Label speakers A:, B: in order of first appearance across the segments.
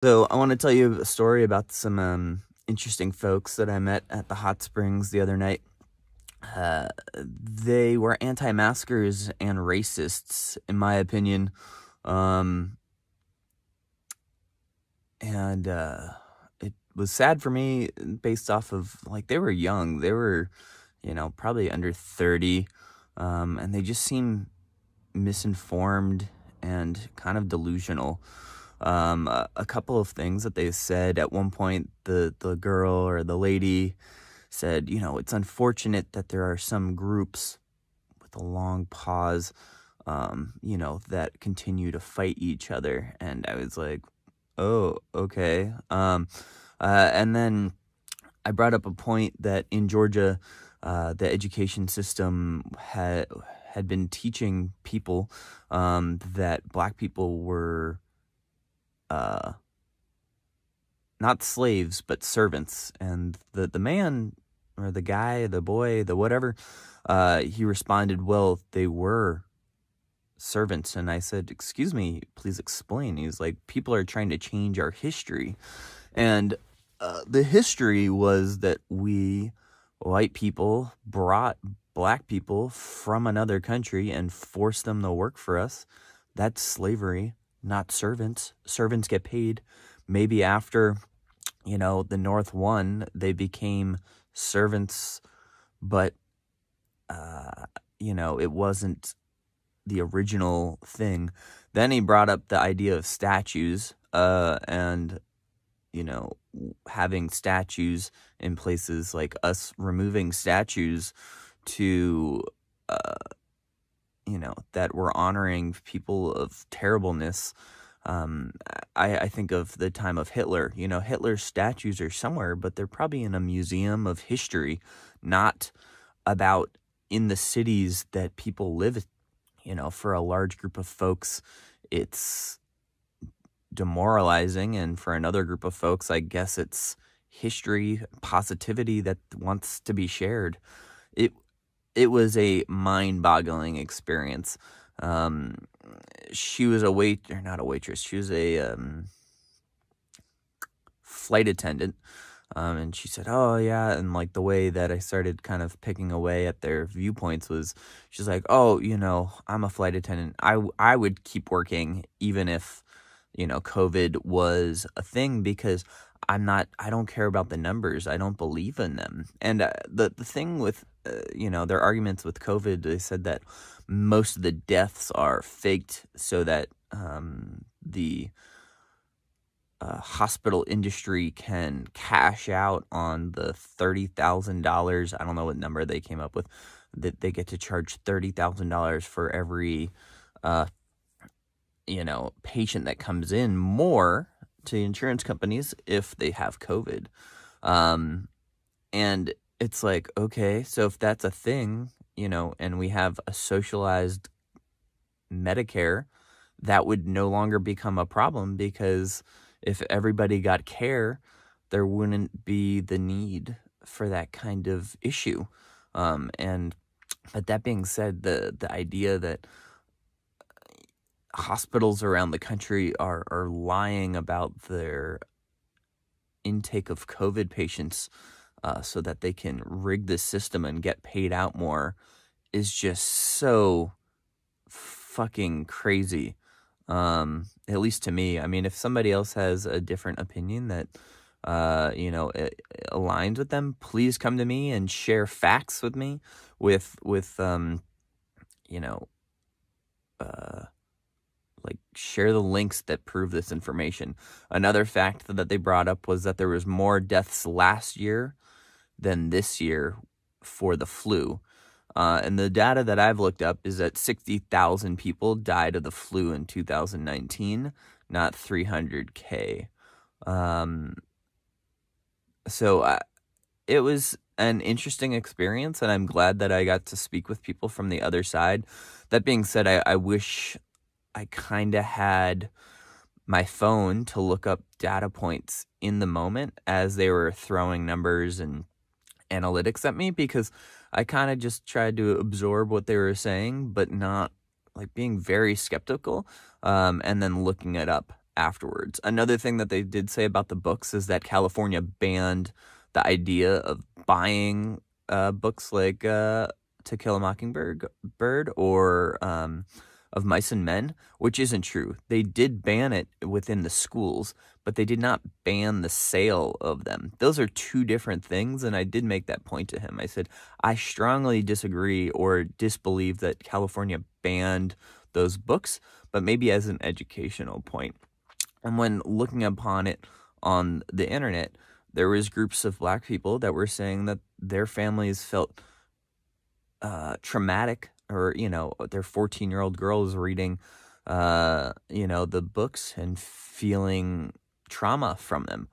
A: So I want to tell you a story about some interesting folks that I met at the hot springs the other night. They were anti-maskers and racists, in my opinion. Um, and it was sad for me based off of, like, they were young. They were, probably under 30. And they just seemed misinformed and kind of delusional. A couple of things that they said at one point, the girl or the lady said, it's unfortunate that there are some groups with a long pause, that continue to fight each other. And I was like, oh, okay. And then I brought up a point that in Georgia, the education system had been teaching people that black people were not slaves, but servants. And the man or the guy, the boy, the whatever, he responded, well, they were servants. And I said, excuse me, please explain. He was like, people are trying to change our history. And the history was that we, white people, brought black people from another country and forced them to work for us. That's slavery, not servants. Servants get paid. Maybe after, the North won, they became servants, but, it wasn't the original thing. Then he brought up the idea of statues, and, having statues in places like us removing statues to, that were honoring people of terribleness. I think of the time of Hitler. Hitler's statues are somewhere, but they're probably in a museum of history, not about in the cities that people live. For a large group of folks, it's demoralizing, and for another group of folks, I guess it's history, positivity that wants to be shared. It was a mind-boggling experience. She was not a waitress. She was a flight attendant. And she said, oh, yeah. And like the way that I started kind of picking away at their viewpoints was, she's like, oh, I'm a flight attendant. I would keep working even if, COVID was a thing, because I don't care about the numbers. I don't believe in them. And the thing with, their arguments with COVID, they said that most of the deaths are faked so that the hospital industry can cash out on the $30,000. I don't know what number they came up with, that they get to charge $30,000 for every, patient that comes in, more to insurance companies if they have COVID. And it's like, okay, so if that's a thing, and we have a socialized Medicare, that would no longer become a problem, because if everybody got care, there wouldn't be the need for that kind of issue. But that being said, the idea that hospitals around the country are lying about their intake of COVID patients so that they can rig the system and get paid out more is just so fucking crazy. At least to me. I mean, if somebody else has a different opinion that, it aligns with them, please come to me and share facts with me with like share the links that prove this information. Another fact that they brought up was that there was more deaths last year than this year for the flu. And the data that I've looked up is that 60,000 people died of the flu in 2019, not 300K. So it was an interesting experience, and I'm glad that I got to speak with people from the other side. That being said, I wish I kind of had my phone to look up data points in the moment as they were throwing numbers and analytics at me, because I kind of just tried to absorb what they were saying, but not like being very skeptical, and then looking it up. afterwards. Another thing that they did say about the books is that California banned the idea of buying books like To Kill a Mockingbird or Of Mice and Men, which isn't true. They did ban it within the schools, but they did not ban the sale of them. Those are two different things, and I did make that point to him. I said, I strongly disagree or disbelieve that California banned those books, but maybe as an educational point. And when looking upon it on the internet, there was groups of black people that were saying that their families felt traumatic, or, their 14-year-old girl is reading, the books and feeling trauma from them.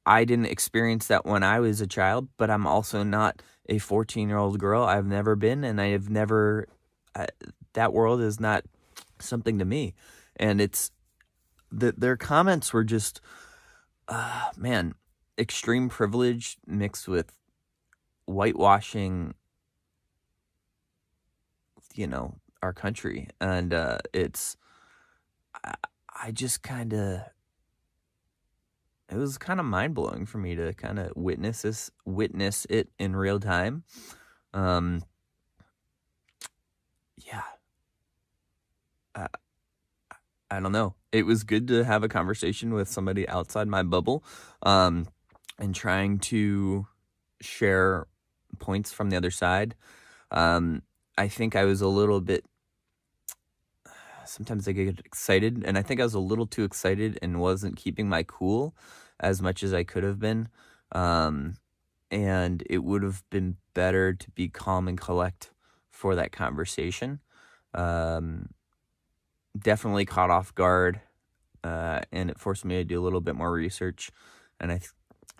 A: I didn't experience that when I was a child, but I'm also not a 14-year-old girl. I've never been, and I have never, that world is not something to me. And it's, their comments were just, man, extreme privilege mixed with whitewashing, our country. And it's, I just kind of, it was kind of mind-blowing for me to kind of witness it in real time. Yeah. I don't know. It was good to have a conversation with somebody outside my bubble, and trying to share points from the other side. I think I was a little bit, sometimes I get excited, and I think I was a little too excited and wasn't keeping my cool as much as I could have been. And it would have been better to be calm and collect for that conversation. Definitely caught off guard, and it forced me to do a little bit more research. And I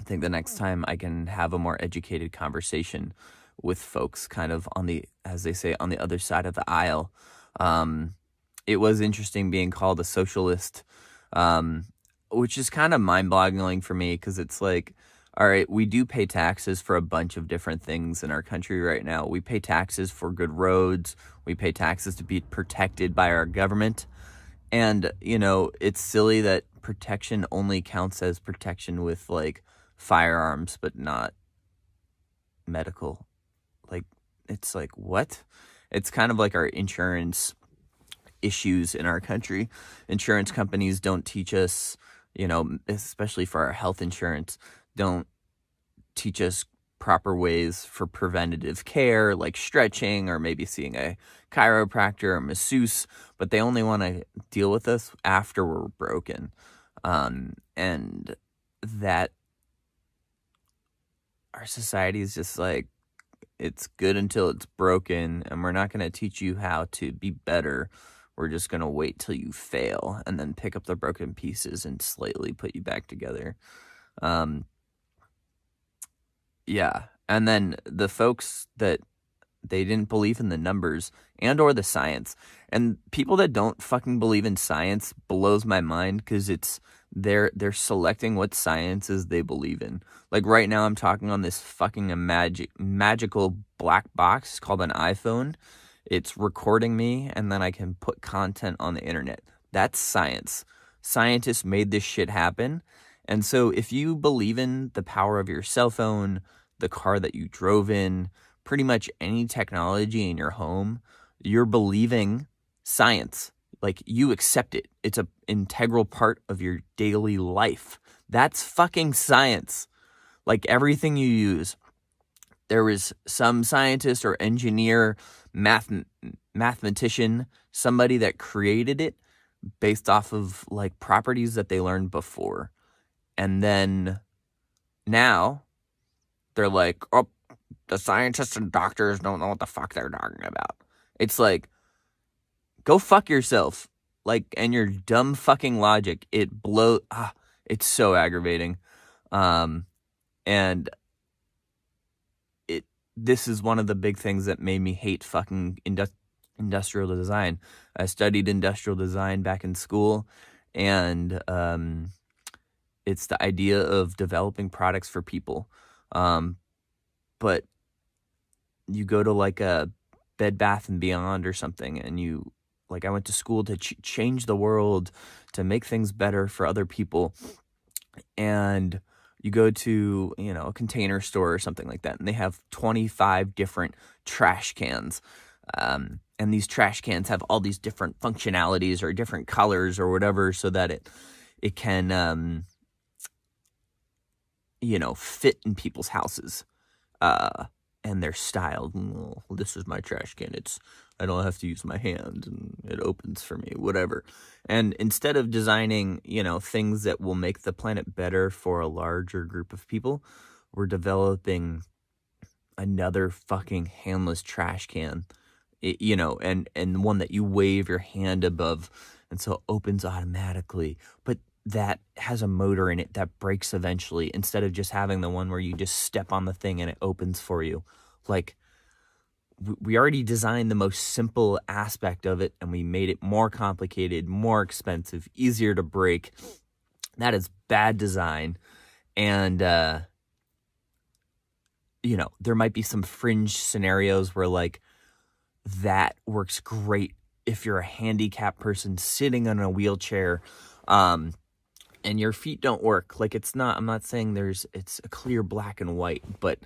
A: think the next time I can have a more educated conversation with folks kind of on the, as they say, on the other side of the aisle. It was interesting being called a socialist, which is kind of mind-boggling for me, because it's like, all right, we do pay taxes for a bunch of different things in our country right now. We pay taxes for good roads. We pay taxes to be protected by our government. And, it's silly that protection only counts as protection with, like, firearms, but not medical. Like, it's like, what? It's kind of like our insurance issues in our country. Insurance companies don't teach us, especially for our health insurance, don't teach us proper ways for preventative care, like stretching or maybe seeing a chiropractor or masseuse, but they only want to deal with us after we're broken. And that our society is just like, it's good until it's broken, and we're not going to teach you how to be better. We're just going to wait till you fail and then pick up the broken pieces and slightly put you back together. Yeah. And then the folks that they didn't believe in the numbers and or the science, and people that don't fucking believe in science blows my mind, because it's, they're selecting what sciences they believe in. Like right now I'm talking on this fucking magical black box called an iPhone. It's recording me, and then I can put content on the internet. That's science. Scientists made this shit happen. And so if you believe in the power of your cell phone, the car that you drove in, pretty much any technology in your home, you're believing science. Like, you accept it. It's an integral part of your daily life. That's fucking science. Like, everything you use. There was some scientist or engineer, mathematician, somebody that created it based off of, like, properties that they learned before. And then now they're like, oh, the scientists and doctors don't know what the fuck they're talking about. It's like, go fuck yourself. Like, and your dumb fucking logic, it's so aggravating. And this is one of the big things that made me hate fucking industrial design. I studied industrial design back in school, and it's the idea of developing products for people. But you go to like a Bed Bath & Beyond or something, and you Like, I went to school to change the world, to make things better for other people. And you go to, a container store or something like that, and they have 25 different trash cans. And these trash cans have all these different functionalities or different colors or whatever, so that it can, fit in people's houses. And they're styled. Well, this is my trash can. I don't have to use my hand, and it opens for me, whatever. And instead of designing, things that will make the planet better for a larger group of people, we're developing another fucking handless trash can, and one that you wave your hand above, and so it opens automatically. But that has a motor in it that breaks eventually, instead of just having the one where you just step on the thing and it opens for you. Like, we already designed the most simple aspect of it, and we made it more complicated, more expensive, easier to break. That is bad design. And, there might be some fringe scenarios where, like, that works great if you're a handicapped person sitting in a wheelchair, and your feet don't work. Like, I'm not saying it's a clear black and white, but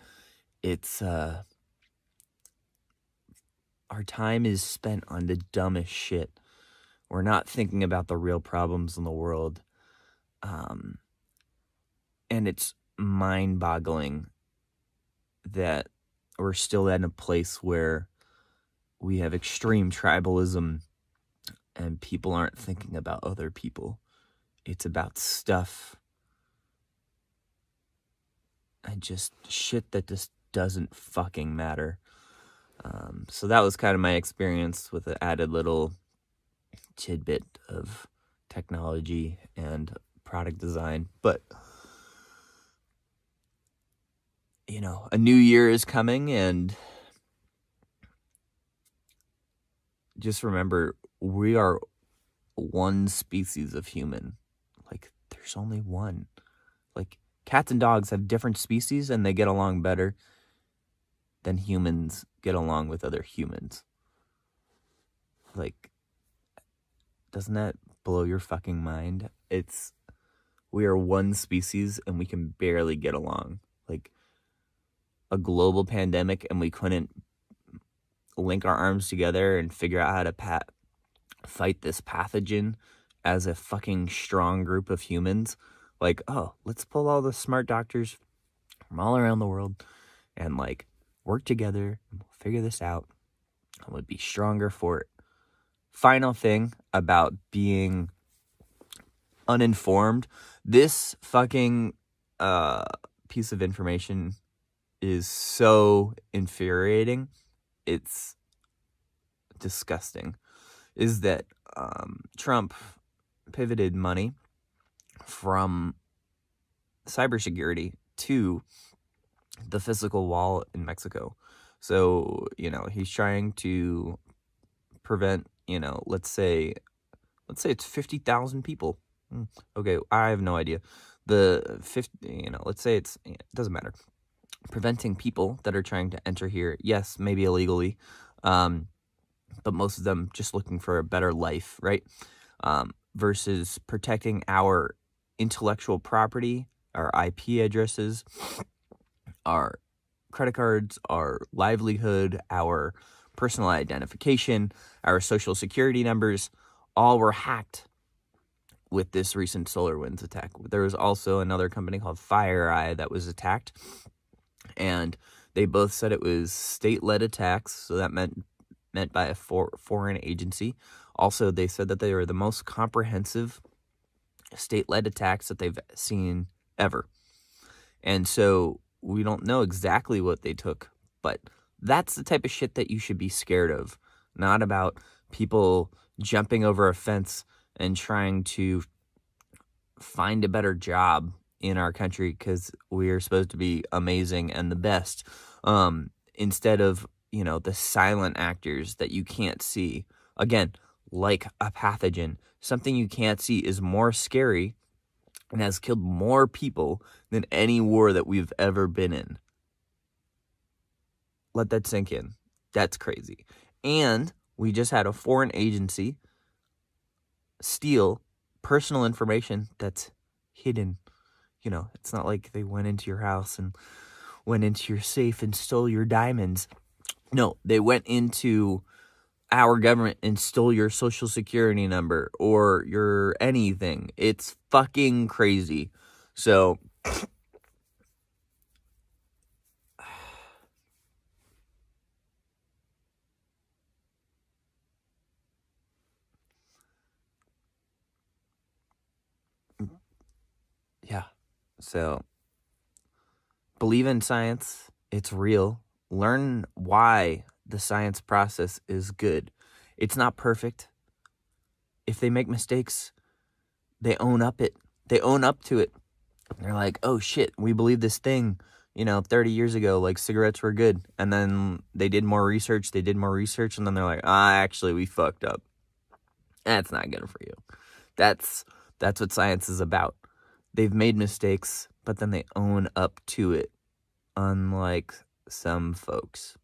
A: it's, our time is spent on the dumbest shit. We're not thinking about the real problems in the world. And it's mind-boggling that we're still at a place where we have extreme tribalism and people aren't thinking about other people. It's about stuff and just shit that just doesn't fucking matter. So that was kind of my experience with an added little tidbit of technology and product design. But, a new year is coming, and just remember, we are one species of human. Like, there's only one. Like, cats and dogs have different species, and they get along better than humans get along with other humans. Like, doesn't that blow your fucking mind? We are one species, and we can barely get along. Like, a global pandemic, and we couldn't link our arms together and figure out how to fight this pathogen as a fucking strong group of humans. Like, oh, let's pull all the smart doctors from all around the world and, like, work together and we'll figure this out. I would be stronger for it. Final thing about being uninformed. This fucking piece of information is so infuriating. It's disgusting. Is that Trump pivoted money from cybersecurity to the physical wall in Mexico. So, he's trying to prevent, let's say it's 50,000 people. Okay, I have no idea. The 50, let's say it doesn't matter. Preventing people that are trying to enter here, yes, maybe illegally, but most of them just looking for a better life, right? Versus protecting our intellectual property, our IP addresses, our credit cards, our livelihood, our personal identification, our social security numbers, all were hacked with this recent SolarWinds attack. There was also another company called FireEye that was attacked, and they both said it was state-led attacks, so that meant by a foreign agency. Also, they said that they were the most comprehensive state-led attacks that they've seen ever. And so we don't know exactly what they took, but that's the type of shit that you should be scared of, not about people jumping over a fence and trying to find a better job in our country because we are supposed to be amazing and the best, instead of, the silent actors that you can't see. Again, like a pathogen, something you can't see is more scary and has killed more people than any war that we've ever been in. Let that sink in. That's crazy. And We just had a foreign agency steal personal information that's hidden. You know, it's not like they went into your house and went into your safe and stole your diamonds. No, they went into our government and stole your social security number or your anything. It's fucking crazy. So yeah. So believe in science. It's real. Learn why the science process is good. It's not perfect. If they make mistakes, they own up it. They own up to it. They're like, oh shit, we believe this thing, 30 years ago, like cigarettes were good. And then they did more research, and then they're like, actually, we fucked up. That's not good for you. That's what science is about. They've made mistakes, but then they own up to it, unlike some folks.